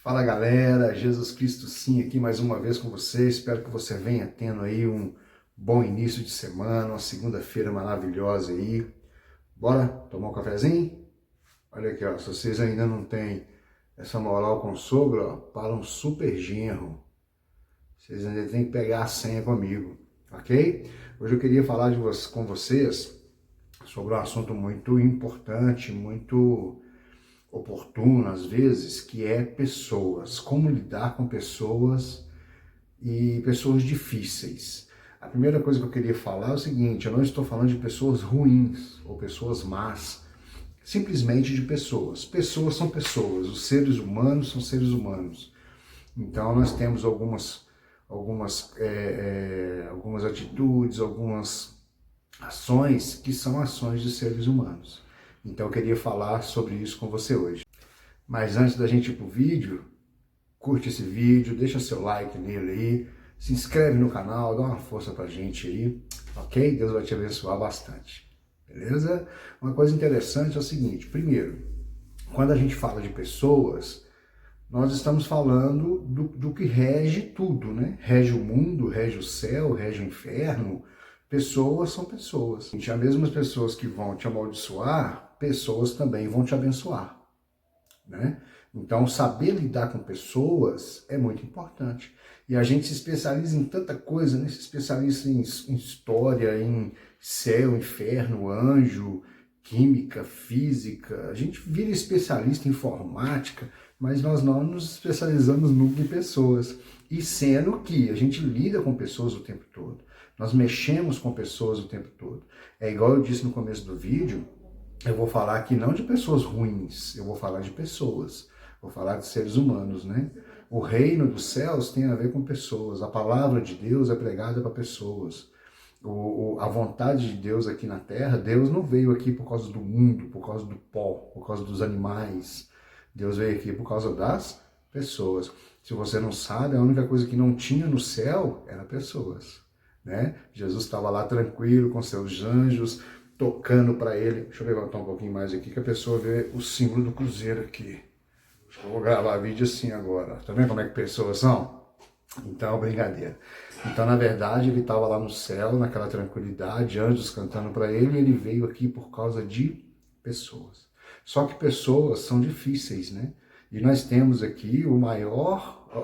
Fala galera, Jesus Cristo sim aqui mais uma vez com você. Espero que você venha tendo aí um bom início de semana, uma segunda-feira maravilhosa aí. Bora tomar um cafezinho? Olha aqui, ó, se vocês ainda não têm essa moral com o sogro, ó, para um super genro, vocês ainda têm que pegar a senha comigo, ok? Hoje eu queria falar com vocês sobre um assunto muito importante, muito oportuno às vezes, que é pessoas, como lidar com pessoas e pessoas difíceis. A primeira coisa que eu queria falar é o seguinte: eu não estou falando de pessoas ruins ou pessoas más, simplesmente de pessoas. Pessoas são pessoas, os seres humanos são seres humanos. Então nós temos algumas atitudes, algumas ações que são ações de seres humanos. Então eu queria falar sobre isso com você hoje. Mas antes da gente ir pro vídeo, curte esse vídeo, deixa seu like nele aí, se inscreve no canal, dá uma força pra gente aí, ok? Deus vai te abençoar bastante, beleza? Uma coisa interessante é o seguinte: primeiro, quando a gente fala de pessoas, nós estamos falando do que rege tudo, né? Rege o mundo, rege o céu, rege o inferno. Pessoas são pessoas. E as mesmas pessoas que vão te amaldiçoar, pessoas também vão te abençoar, né? Então, saber lidar com pessoas é muito importante. E a gente se especializa em tanta coisa, né? Se especializa em história, em céu, inferno, anjo, química, física. A gente vira especialista em informática, mas nós não nos especializamos nunca em pessoas. E sendo que a gente lida com pessoas o tempo todo. Nós mexemos com pessoas o tempo todo. É igual eu disse no começo do vídeo, eu vou falar aqui não de pessoas ruins, eu vou falar de pessoas, vou falar de seres humanos, né? O reino dos céus tem a ver com pessoas, a palavra de Deus é pregada para pessoas. A vontade de Deus aqui na terra, Deus não veio aqui por causa do mundo, por causa do pó, por causa dos animais. Deus veio aqui por causa das pessoas. Se você não sabe, a única coisa que não tinha no céu era pessoas, né? Jesus estava lá tranquilo com seus anjos, tocando para ele. Deixa eu levantar um pouquinho mais aqui, que a pessoa vê o símbolo do cruzeiro aqui. Eu vou gravar vídeo assim agora. Tá vendo como é que pessoas são? Então, brincadeira. Então, na verdade, ele estava lá no céu, naquela tranquilidade, anjos cantando para ele, e ele veio aqui por causa de pessoas. Só que pessoas são difíceis, né? E nós temos aqui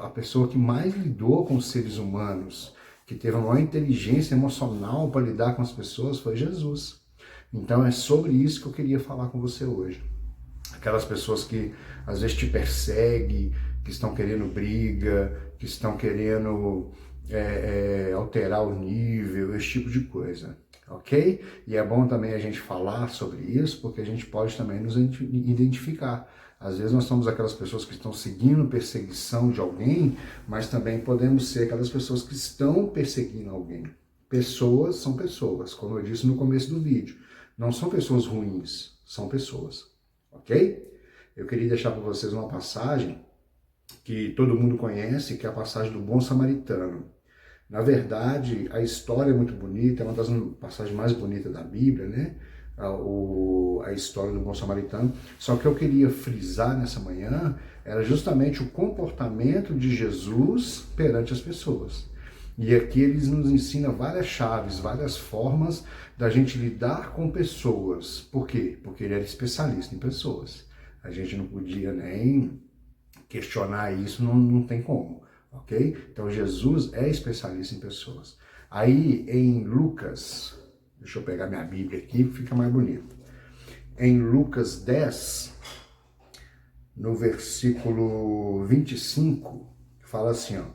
a pessoa que mais lidou com os seres humanos, que teve a maior inteligência emocional para lidar com as pessoas, foi Jesus. Então é sobre isso que eu queria falar com você hoje. Aquelas pessoas que às vezes te perseguem, que estão querendo briga, que estão querendo alterar o nível, esse tipo de coisa, ok? E é bom também a gente falar sobre isso, porque a gente pode também nos identificar. Às vezes nós somos aquelas pessoas que estão seguindo perseguição de alguém, mas também podemos ser aquelas pessoas que estão perseguindo alguém. Pessoas são pessoas, como eu disse no começo do vídeo. Não são pessoas ruins, são pessoas, ok? Eu queria deixar para vocês uma passagem que todo mundo conhece, que é a passagem do bom samaritano. Na verdade, a história é muito bonita, é uma das passagens mais bonitas da Bíblia, né? A história do bom samaritano. Só que eu queria frisar nessa manhã era justamente o comportamento de Jesus perante as pessoas. E aqui eles nos ensinam várias chaves, várias formas da gente lidar com pessoas. Por quê? Porque ele era especialista em pessoas. A gente não podia nem questionar isso, não tem como, ok? Então Jesus é especialista em pessoas. Aí em Lucas, deixa eu pegar minha Bíblia aqui, fica mais bonito. Em Lucas 10, no versículo 25, fala assim, ó: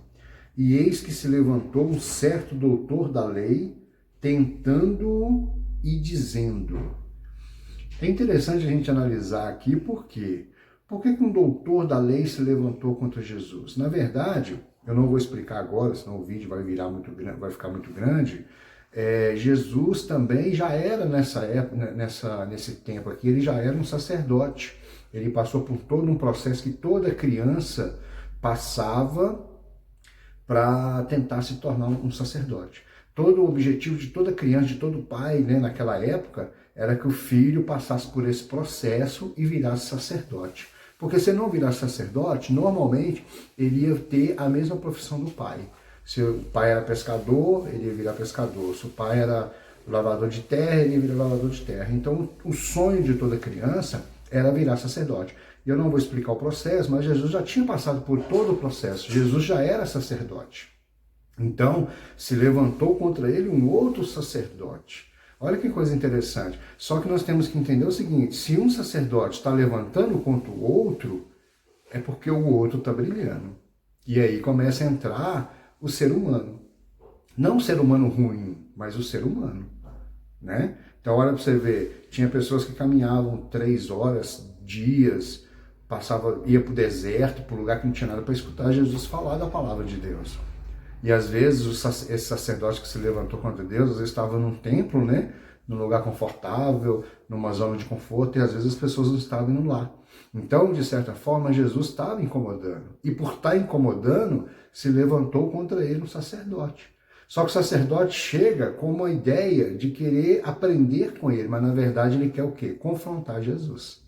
e eis que se levantou um certo doutor da lei, tentando-o e dizendo. É interessante a gente analisar aqui por quê. Por que um doutor da lei se levantou contra Jesus? Na verdade, eu não vou explicar agora, senão o vídeo vai ficar muito grande. Jesus também já era nessa época, nesse tempo aqui, ele já era um sacerdote. Ele passou por todo um processo que toda criança passava para tentar se tornar um sacerdote. Todo o objetivo de toda criança, de todo pai, né, naquela época, era que o filho passasse por esse processo e virasse sacerdote. Porque se ele não virasse sacerdote, normalmente ele ia ter a mesma profissão do pai. Se o pai era pescador, ele ia virar pescador. Se o pai era lavador de terra, ele ia virar lavador de terra. Então, o sonho de toda criança era virar sacerdote. Eu não vou explicar o processo, mas Jesus já tinha passado por todo o processo. Jesus já era sacerdote. Então, se levantou contra ele um outro sacerdote. Olha que coisa interessante. Só que nós temos que entender o seguinte, se um sacerdote está levantando contra o outro, é porque o outro está brilhando. E aí começa a entrar o ser humano. Não o ser humano ruim, mas o ser humano. Né? Então, olha para você ver, tinha pessoas que caminhavam 3 horas, dias, ia para o deserto, para o lugar que não tinha nada para escutar Jesus falar da palavra de Deus. E às vezes esse sacerdote que se levantou contra Deus, às vezes estava num templo, né? Num lugar confortável, numa zona de conforto, e às vezes as pessoas não estavam indo lá. Então, de certa forma, Jesus estava incomodando. E por estar incomodando, se levantou contra ele um sacerdote. Só que o sacerdote chega com uma ideia de querer aprender com ele, mas na verdade ele quer o quê? Confrontar Jesus.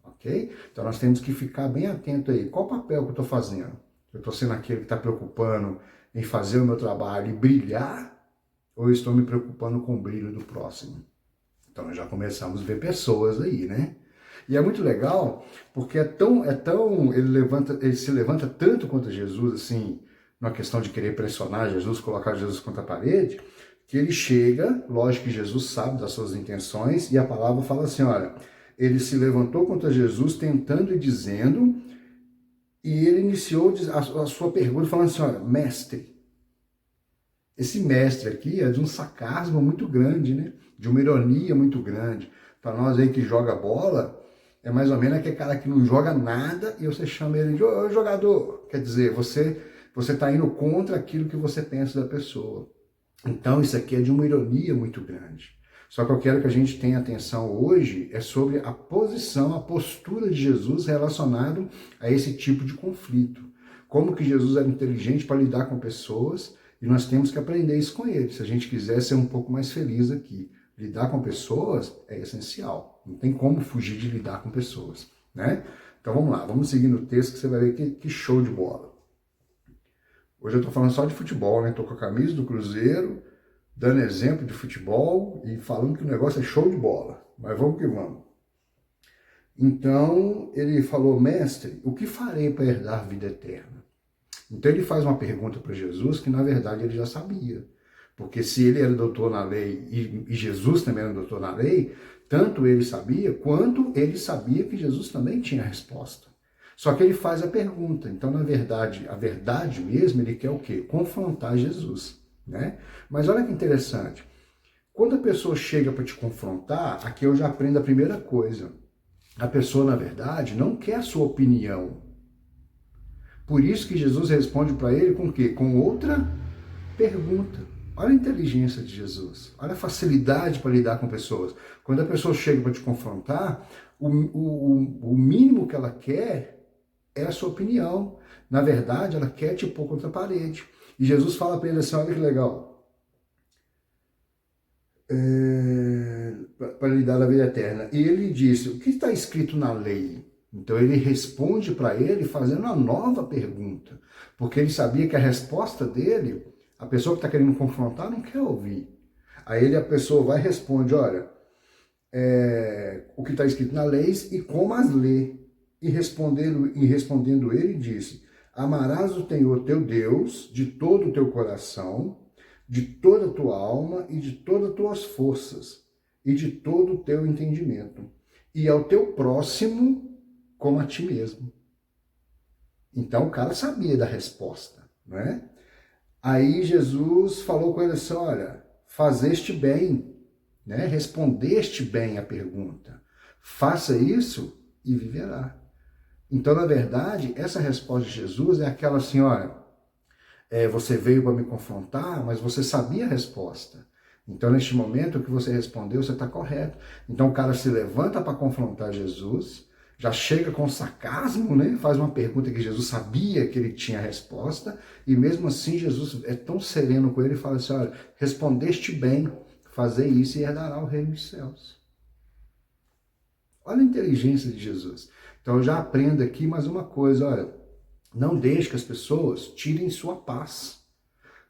Ok? Então nós temos que ficar bem atento aí. Qual o papel que eu estou fazendo? Eu estou sendo aquele que está preocupando em fazer o meu trabalho e brilhar, ou eu estou me preocupando com o brilho do próximo? Então já começamos a ver pessoas aí, né? E é muito legal, porque ele se levanta tanto contra Jesus, assim, numa questão de querer pressionar Jesus, colocar Jesus contra a parede, que ele chega, lógico que Jesus sabe das suas intenções, e a palavra fala assim, olha, ele se levantou contra Jesus tentando e dizendo, e ele iniciou a sua pergunta falando assim, olha, mestre. Esse mestre aqui é de um sarcasmo muito grande, né? De uma ironia muito grande. Para nós aí que joga bola, é mais ou menos aquele cara que não joga nada e você chama ele de ô, jogador. Quer dizer, você está indo contra aquilo que você pensa da pessoa. Então isso aqui é de uma ironia muito grande. Só que eu quero que a gente tenha atenção hoje é sobre a posição, a postura de Jesus relacionado a esse tipo de conflito. Como que Jesus era inteligente para lidar com pessoas e nós temos que aprender isso com ele, se a gente quiser ser um pouco mais feliz aqui. Lidar com pessoas é essencial, não tem como fugir de lidar com pessoas, né? Então vamos lá, vamos seguir no texto que você vai ver que show de bola. Hoje eu estou falando só de futebol, né? Estou com a camisa do Cruzeiro, dando exemplo de futebol e falando que o negócio é show de bola. Mas vamos que vamos. Então, ele falou, mestre, o que farei para herdar a vida eterna? Então ele faz uma pergunta para Jesus que na verdade ele já sabia. Porque se ele era doutor na lei e Jesus também era doutor na lei, tanto ele sabia quanto ele sabia que Jesus também tinha a resposta. Só que ele faz a pergunta. Então, na verdade, a verdade mesmo, ele quer o quê? Confrontar Jesus. Né? Mas olha que interessante, quando a pessoa chega para te confrontar, aqui eu já aprendo a primeira coisa, a pessoa na verdade não quer a sua opinião, por isso que Jesus responde para ele com o quê? Com outra pergunta. Olha a inteligência de Jesus, olha a facilidade para lidar com pessoas. Quando a pessoa chega para te confrontar, o mínimo que ela quer é a sua opinião, na verdade ela quer te pôr contra a parede. E Jesus fala para ele assim, olha que legal, para lhe dar a vida eterna. E ele disse, o que está escrito na lei? Então ele responde para ele fazendo uma nova pergunta, porque ele sabia que a resposta dele, a pessoa que está querendo confrontar não quer ouvir. Aí a pessoa vai e responde, olha, o que está escrito na lei e como as lê. E respondendo ele disse, amarás o Senhor teu Deus de todo o teu coração, de toda a tua alma e de todas as tuas forças e de todo o teu entendimento, e ao teu próximo como a ti mesmo. Então o cara sabia da resposta, né? Aí Jesus falou com ele assim, olha, fazeste bem, né? Respondeste bem a pergunta. Faça isso e viverá. Então, na verdade, essa resposta de Jesus é aquela assim, olha, você veio para me confrontar, mas você sabia a resposta. Então, neste momento, o que você respondeu, você está correto. Então, o cara se levanta para confrontar Jesus, já chega com sarcasmo, né? Faz uma pergunta que Jesus sabia que ele tinha a resposta, e mesmo assim, Jesus é tão sereno com ele e fala assim, olha, respondeste bem, fazei isso e herdará o reino dos céus. Olha a inteligência de Jesus. Então eu já aprendo aqui mais uma coisa, olha, não deixe que as pessoas tirem sua paz.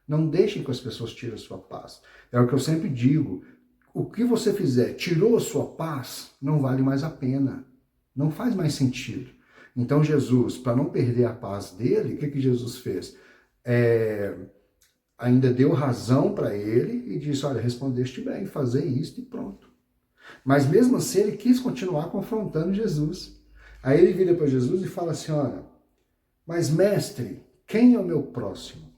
Não deixem que as pessoas tirem a sua paz. É o que eu sempre digo, o que você fizer, tirou a sua paz, não vale mais a pena. Não faz mais sentido. Então Jesus, para não perder a paz dele, o que Jesus fez? Ainda deu razão para ele e disse, olha, respondeste bem, fazer isso e pronto. Mas mesmo assim ele quis continuar confrontando Jesus. Aí ele vira para Jesus e fala assim, olha, mas mestre, quem é o meu próximo?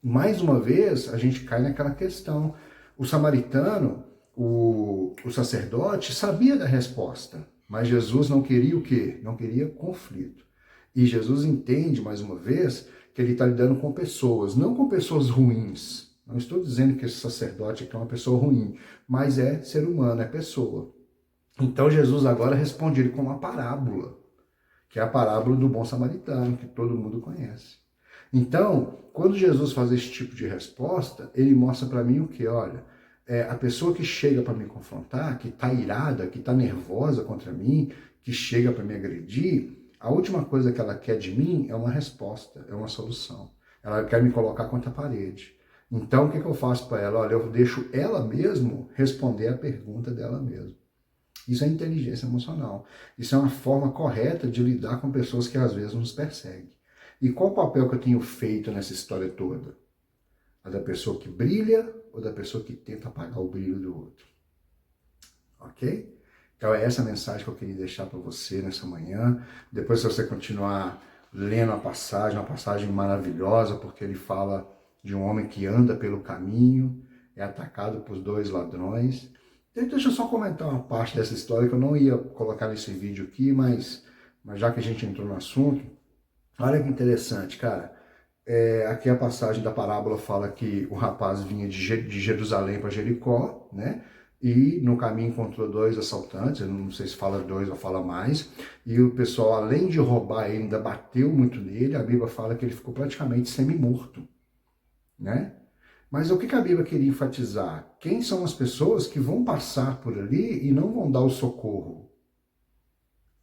Mais uma vez, a gente cai naquela questão. O samaritano, o sacerdote, sabia da resposta, mas Jesus não queria o quê? Não queria conflito. E Jesus entende, mais uma vez, que ele está lidando com pessoas, não com pessoas ruins. Não estou dizendo que esse sacerdote aqui é uma pessoa ruim, mas é ser humano, é pessoa. Então Jesus agora responde ele com uma parábola, que é a parábola do bom samaritano, que todo mundo conhece. Então, quando Jesus faz esse tipo de resposta, ele mostra para mim o que? Olha, a pessoa que chega para me confrontar, que está irada, que está nervosa contra mim, que chega para me agredir, a última coisa que ela quer de mim é uma resposta, é uma solução. Ela quer me colocar contra a parede. Então, o que eu faço para ela? Olha, eu deixo ela mesmo responder a pergunta dela mesma. Isso é inteligência emocional. Isso é uma forma correta de lidar com pessoas que às vezes nos perseguem. E qual o papel que eu tenho feito nessa história toda? A da pessoa que brilha ou da pessoa que tenta apagar o brilho do outro? Ok? Então é essa mensagem que eu queria deixar para você nessa manhã. Depois, se você continuar lendo a passagem, uma passagem maravilhosa, porque ele fala de um homem que anda pelo caminho, é atacado por 2 ladrões. Deixa eu só comentar uma parte dessa história que eu não ia colocar nesse vídeo aqui, mas já que a gente entrou no assunto, olha que interessante, cara. Aqui a passagem da parábola fala que o rapaz vinha de Jerusalém para Jericó, né? E no caminho encontrou 2 assaltantes, eu não sei se fala 2 ou fala mais, e o pessoal, além de roubar ele, ainda bateu muito nele. A Bíblia fala que ele ficou praticamente semi-morto, né? Mas o que a Bíblia queria enfatizar? Quem são as pessoas que vão passar por ali e não vão dar o socorro?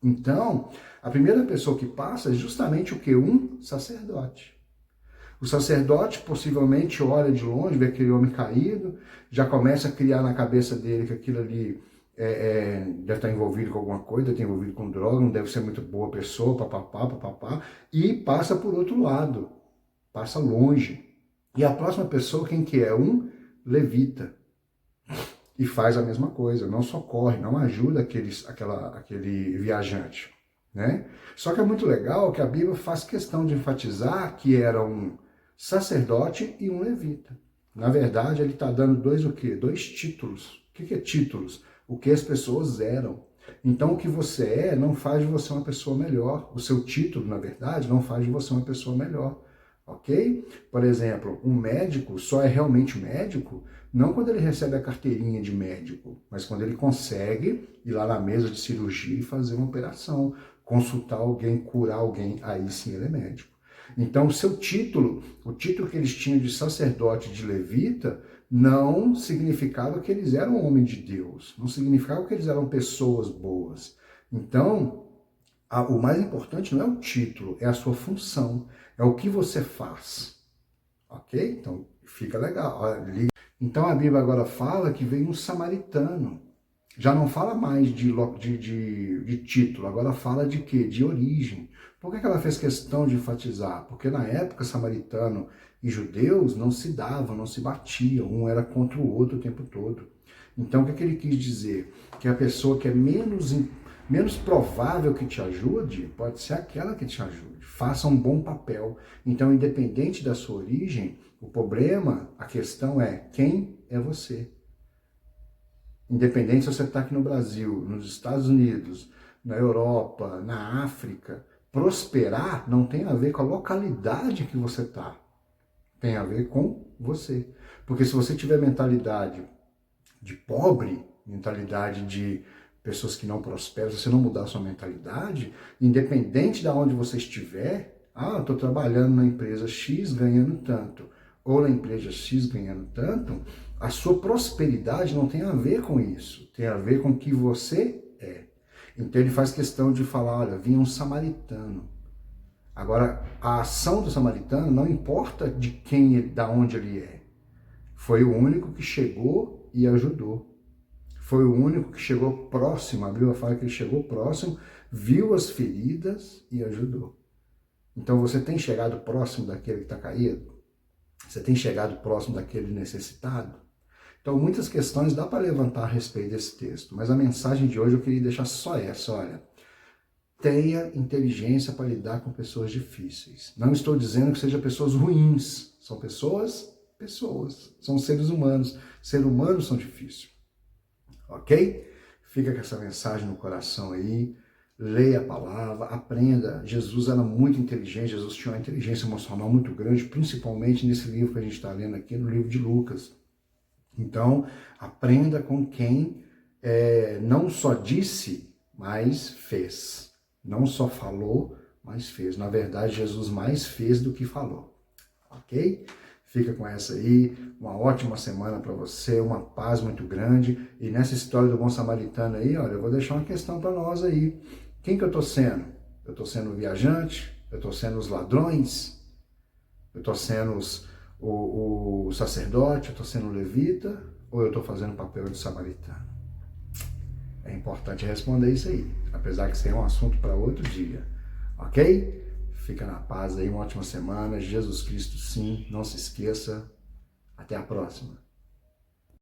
Então, a primeira pessoa que passa é justamente o que? Um sacerdote. O sacerdote possivelmente olha de longe, vê aquele homem caído, já começa a criar na cabeça dele que aquilo ali deve estar envolvido com alguma coisa, deve estar envolvido com droga, não deve ser muito boa pessoa, papapá, e passa por outro lado, passa longe. E a próxima pessoa, quem que é? Um levita. E faz a mesma coisa, não socorre, não ajuda aquele viajante, né? Só que é muito legal que a Bíblia faz questão de enfatizar que era um sacerdote e um levita. Na verdade, ele está dando 2 o quê? 2 títulos. O que é títulos? O que as pessoas eram. Então, o que você é não faz de você uma pessoa melhor. O seu título, na verdade, não faz de você uma pessoa melhor. Ok? Por exemplo, um médico só é realmente médico não quando ele recebe a carteirinha de médico, mas quando ele consegue ir lá na mesa de cirurgia e fazer uma operação, consultar alguém, curar alguém, aí sim ele é médico. Então, o seu título, o título que eles tinham de sacerdote, de levita, não significava que eles eram homens de Deus, não significava que eles eram pessoas boas. Então, o mais importante não é o título, é a sua função, é o que você faz. Ok? Então, fica legal. Então, a Bíblia agora fala que veio um samaritano. Já não fala mais de título, agora fala de quê? De origem. Por que ela fez questão de enfatizar? Porque na época, samaritano e judeus não se davam, não se batiam, um era contra o outro o tempo todo. Então, o que ele quis dizer? Que a pessoa que é menos provável que te ajude, pode ser aquela que te ajude. Faça um bom papel. Então, independente da sua origem, o problema, a questão é quem é você. Independente se você está aqui no Brasil, nos Estados Unidos, na Europa, na África, prosperar não tem a ver com a localidade que você está. Tem a ver com você. Porque se você tiver mentalidade de pobre, mentalidade de pessoas que não prosperam, se você não mudar a sua mentalidade, independente de onde você estiver, eu estou trabalhando na empresa X ganhando tanto, ou na empresa X ganhando tanto, a sua prosperidade não tem a ver com isso, tem a ver com o que você é. Então ele faz questão de falar, olha, vinha um samaritano. Agora, a ação do samaritano não importa de quem, da onde ele é. Foi o único que chegou e ajudou. Foi o único que chegou próximo, a Bíblia fala que ele chegou próximo, viu as feridas e ajudou. Então você tem chegado próximo daquele que está caído? Você tem chegado próximo daquele necessitado? Então muitas questões dá para levantar a respeito desse texto, mas a mensagem de hoje eu queria deixar só essa, olha. Tenha inteligência para lidar com pessoas difíceis. Não estou dizendo que sejam pessoas ruins, são pessoas, são seres humanos. Seres humanos são difíceis. Ok? Fica com essa mensagem no coração aí, leia a palavra, aprenda. Jesus era muito inteligente, Jesus tinha uma inteligência emocional muito grande, principalmente nesse livro que a gente está lendo aqui, no livro de Lucas. Então, aprenda com quem não só disse, mas fez. Não só falou, mas fez. Na verdade, Jesus mais fez do que falou. Ok? Fica com essa aí, uma ótima semana para você, uma paz muito grande. E nessa história do bom samaritano aí, olha, eu vou deixar uma questão para nós aí. Quem que eu estou sendo? Eu estou sendo o viajante? Eu estou sendo os ladrões? Eu estou sendo o sacerdote? Eu estou sendo o levita? Ou eu estou fazendo o papel de samaritano? É importante responder isso aí, apesar que isso é um assunto para outro dia. Ok? Fica na paz aí, uma ótima semana. Jesus Cristo sim, não se esqueça. Até a próxima.